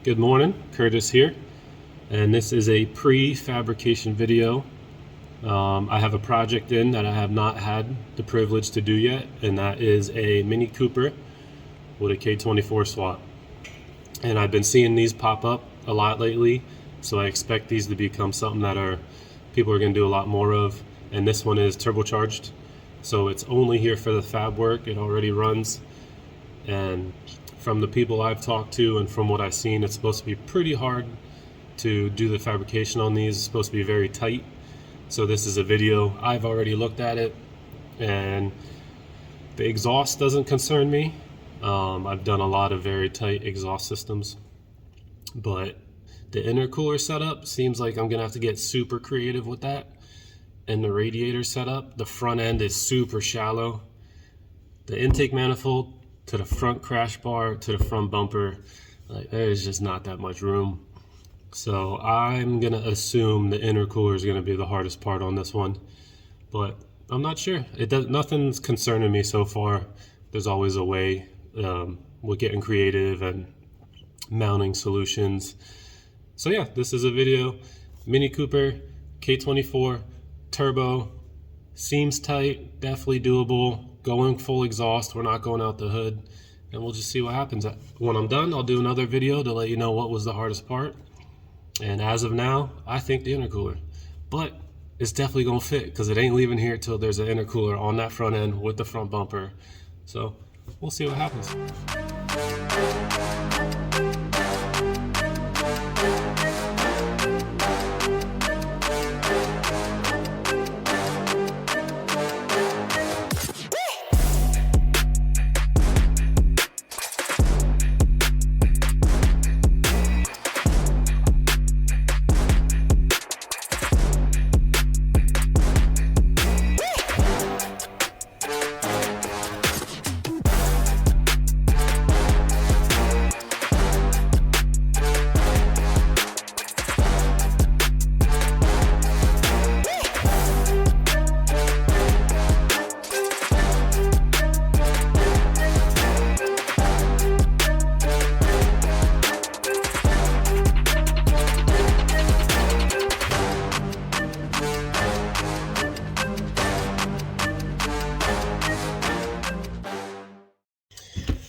Good morning, Curtis here, and this is a pre-fabrication video. I have a project in that I have not had the privilege to do yet, and that is a Mini Cooper with a K24 swap. And I've been seeing these pop up a lot lately, so I expect these to become something that people are going to do a lot more of. And this one is turbocharged, so it's only here for the fab work. It already runs, and from the people I've talked to and from what I've seen, it's supposed to be pretty hard to do the fabrication on these. It's supposed to be very tight. So this is a video. I've already looked at it, and the exhaust doesn't concern me. I've done a lot of very tight exhaust systems, but the intercooler setup seems like I'm gonna have to get super creative with that. And the radiator setup, the front end is super shallow. The intake manifold to the front crash bar to the front bumper, like, there's just not that much room. So I'm gonna assume the intercooler is gonna be the hardest part on this one, but I'm not sure. Nothing's concerning me so far. There's always a way. We're getting creative and mounting solutions. So yeah, this is a video. Mini Cooper, K24, turbo, seems tight, definitely doable. Going full exhaust, we're not going out the hood, and we'll just see what happens. When I'm done, I'll do another video to let you know what was the hardest part. And as of now, I think the intercooler, but it's definitely gonna fit because it ain't leaving here till there's an intercooler on that front end with the front bumper. So we'll see what happens.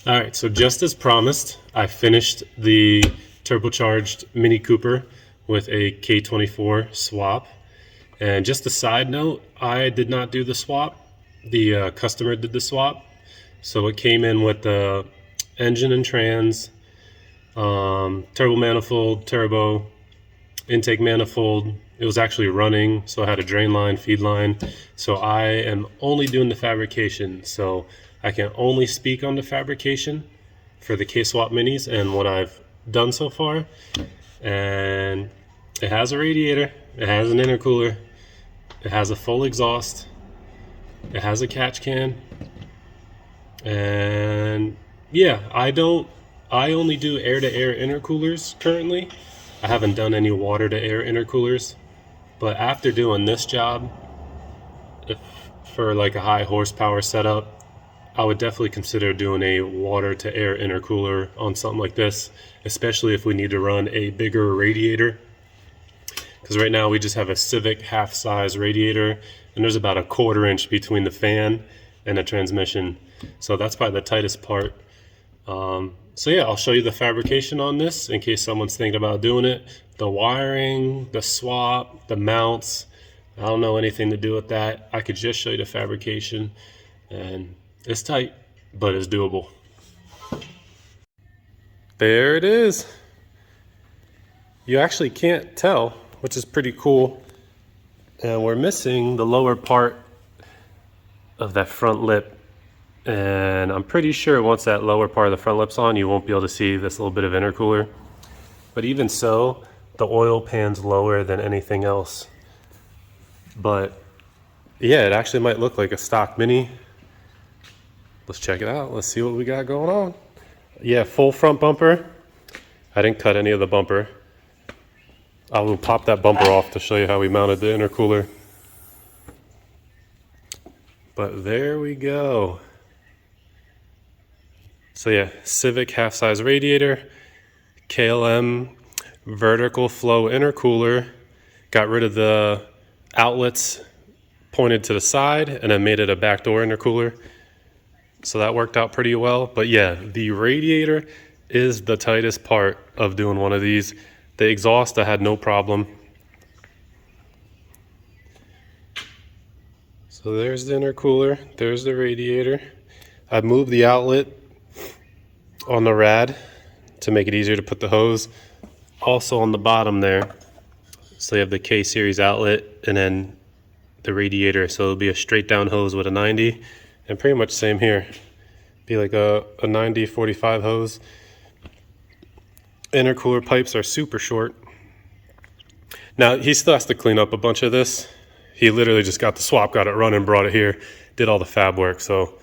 All right, so just as promised, I finished the turbocharged Mini Cooper with a K24 swap. And just a side note, I did not do the swap. The customer did the swap. So it came in with the engine and trans, turbo manifold, turbo, intake manifold. It was actually running, so I had a drain line, feed line. So I am only doing the fabrication. So I can only speak on the fabrication for the K-Swap Minis and what I've done so far. And it has a radiator, it has an intercooler, it has a full exhaust, it has a catch can. And yeah, I only do air-to-air intercoolers currently. I haven't done any water-to-air intercoolers, but after doing this job, for like a high horsepower setup, I would definitely consider doing a water-to-air intercooler on something like this, especially if we need to run a bigger radiator. Because right now we just have a Civic half-size radiator, and there's about a 1/4 inch between the fan and the transmission. So that's probably the tightest part. So yeah, I'll show you the fabrication on this in case someone's thinking about doing it. The wiring, the swap, the mounts, I don't know anything to do with that. I could just show you the fabrication, and it's tight, but it's doable. There it is. You actually can't tell, which is pretty cool. And we're missing the lower part of that front lip. And I'm pretty sure once that lower part of the front lip's on, you won't be able to see this little bit of intercooler. But even so, the oil pan's lower than anything else. But yeah, it actually might look like a stock Mini. Let's check it out. Let's see what we got going on. Yeah, full front bumper. I didn't cut any of the bumper. I will pop that bumper off to show you how we mounted the intercooler. But there we go. So yeah, Civic half-size radiator, KLM vertical flow intercooler. Got rid of the outlets pointed to the side and then made it a backdoor intercooler. So that worked out pretty well. But yeah, the radiator is the tightest part of doing one of these. The exhaust, I had no problem. So there's the intercooler, there's the radiator. I moved the outlet on the rad to make it easier to put the hose. Also on the bottom there, so you have the K series outlet and then the radiator. So it'll be a straight down hose with a 90, and pretty much same here. Be like a 90/45 hose. Intercooler pipes are super short. Now he still has to clean up a bunch of this. He literally just got the swap, got it running, brought it here, did all the fab work. So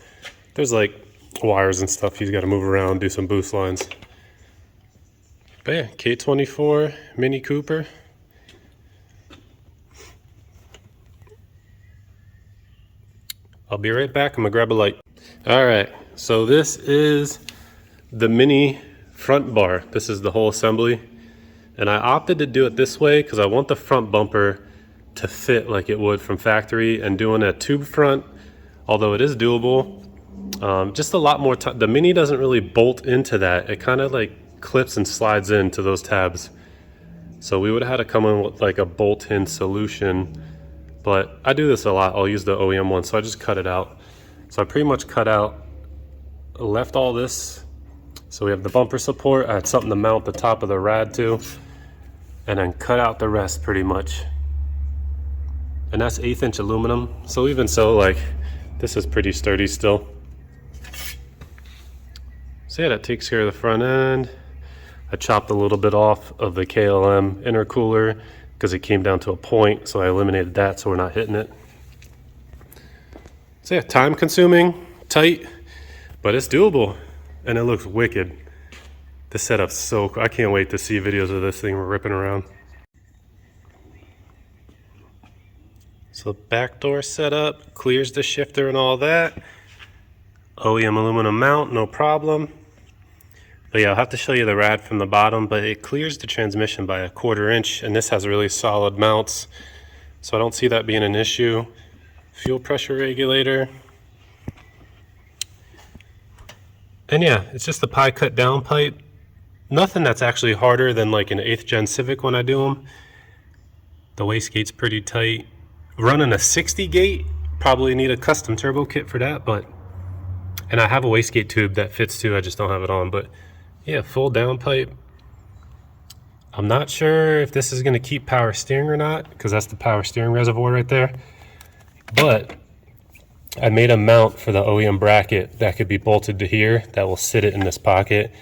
there's like wires and stuff he's got to move around, do some boost lines. But yeah, K24 Mini Cooper. I'll be right back. I'm gonna grab a light. All right, so this is the mini front bar. This is the whole assembly. And I opted to do it this way because I want the front bumper to fit like it would from factory, and doing a tube front, although it is doable, just a lot more time. The Mini doesn't really bolt into that. It kind of like clips and slides into those tabs. So we would have had to come in with like a bolt-in solution, but I do this a lot. I'll use the OEM one, so I just cut it out. So I pretty much cut out, left all this. So we have the bumper support. I had something to mount the top of the rad to, and then cut out the rest pretty much. And that's 1/8 inch aluminum. So even so, like, this is pretty sturdy still. So yeah, that takes care of the front end. I chopped a little bit off of the KLM intercooler because it came down to a point, so I eliminated that so we're not hitting it. So yeah, time consuming, tight, but it's doable, and it looks wicked. The setup's so cool. I can't wait to see videos of this thing ripping around. So backdoor setup, clears the shifter and all that. OEM aluminum mount, no problem. But yeah, I'll have to show you the rad from the bottom, but it clears the transmission by 1/4 inch, and this has really solid mounts, so I don't see that being an issue. Fuel pressure regulator. And yeah, it's just a pie cut down pipe. Nothing that's actually harder than like an 8th gen Civic when I do them. The wastegate's pretty tight. Running a 60 gate, probably need a custom turbo kit for that, but, and I have a wastegate tube that fits too, I just don't have it on. But yeah, full down pipe. I'm not sure if this is going to keep power steering or not, because that's the power steering reservoir right there. But I made a mount for the OEM bracket that could be bolted to here that will sit it in this pocket.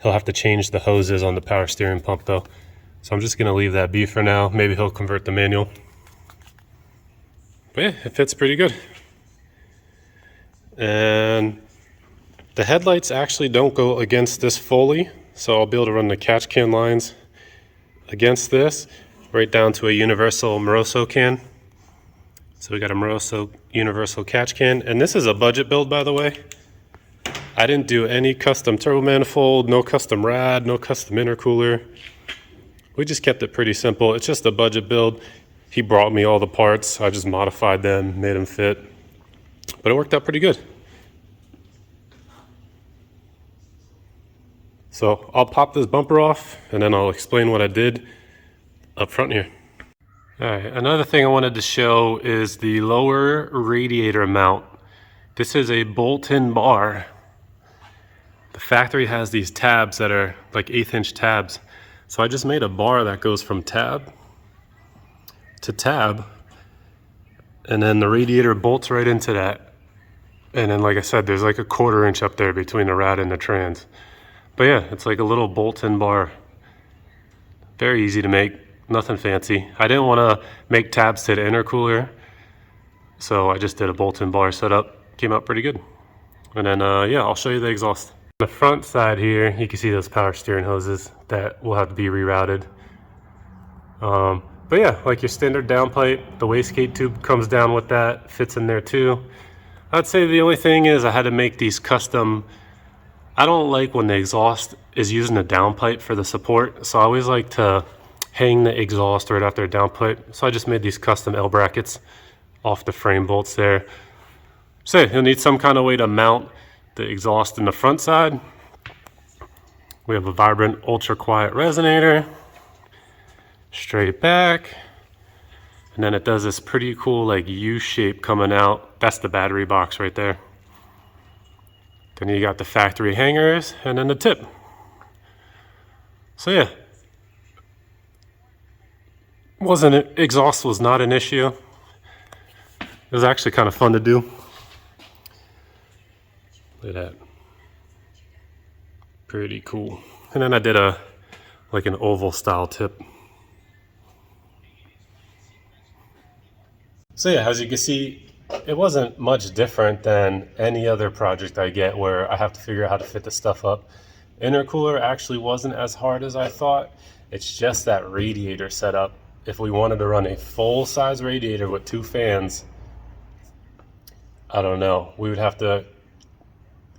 He'll have to change the hoses on the power steering pump though, so I'm just going to leave that be for now. Maybe he'll convert the manual. But yeah, it fits pretty good. And the headlights actually don't go against this fully, so I'll be able to run the catch can lines against this, right down to a universal Moroso can. So we got a Moroso universal catch can, and this is a budget build, by the way. I didn't do any custom turbo manifold, no custom rad, no custom intercooler. We just kept it pretty simple. It's just a budget build. He brought me all the parts. I just modified them, made them fit. But it worked out pretty good. So I'll pop this bumper off and then I'll explain what I did up front here. All right, another thing I wanted to show is the lower radiator mount. This is a bolt-in bar. The factory has these tabs that are like 1/8 inch tabs. So I just made a bar that goes from tab to tab, and then the radiator bolts right into that. And then, like I said, there's like a 1/4 inch up there between the rad and the trans. But yeah, it's like a little bolt-in bar. Very easy to make, nothing fancy. I didn't want to make tabs to the intercooler, so I just did a bolt-in bar setup. Came out pretty good. And then yeah, I'll show you the exhaust. On the front side here, you can see those power steering hoses that will have to be rerouted. But yeah, like your standard downpipe, the wastegate tube comes down with that, fits in there too. I'd say the only thing is I had to make these custom I don't like when the exhaust is using a downpipe for the support, so I always like to hang the exhaust right after a downpipe. So I just made these custom L brackets off the frame bolts there. So you'll need some kind of way to mount the exhaust in the front side. We have a Vibrant ultra quiet resonator, straight back, and then it does this pretty cool like U shape coming out. That's the battery box right there. Then you got the factory hangers and then the tip. So yeah, exhaust was not an issue. It was actually kind of fun to do. Look at that. Pretty cool. And then I did like an oval style tip. So yeah, as you can see, it wasn't much different than any other project I get where I have to figure out how to fit the stuff up. Intercooler actually wasn't as hard as I thought. It's just that radiator setup. If we wanted to run a full size radiator with 2 fans, I don't know, we would have to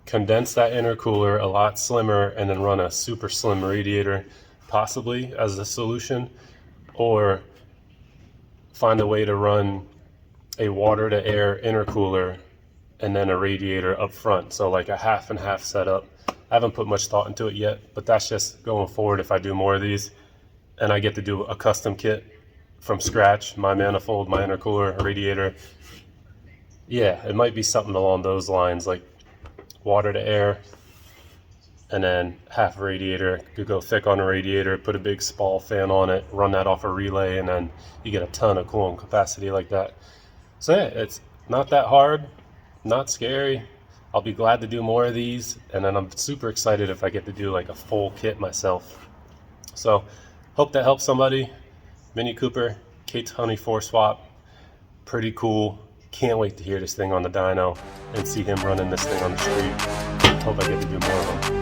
condense that intercooler a lot slimmer and then run a super slim radiator possibly as a solution, or find a way to run a water to air intercooler and then a radiator up front, so like a half and half setup. I haven't put much thought into it yet, but that's just going forward if I do more of these and I get to do a custom kit from scratch, my manifold, my intercooler, radiator. Yeah, it might be something along those lines, like water to air and then half radiator. Could go thick on a radiator, put a big spall fan on it, run that off a relay, and then you get a ton of cooling capacity like that. So yeah, it's not that hard, not scary. I'll be glad to do more of these, and then I'm super excited if I get to do like a full kit myself. So hope that helps somebody. Mini Cooper, K24 swap, pretty cool. Can't wait to hear this thing on the dyno and see him running this thing on the street. Hope I get to do more of them.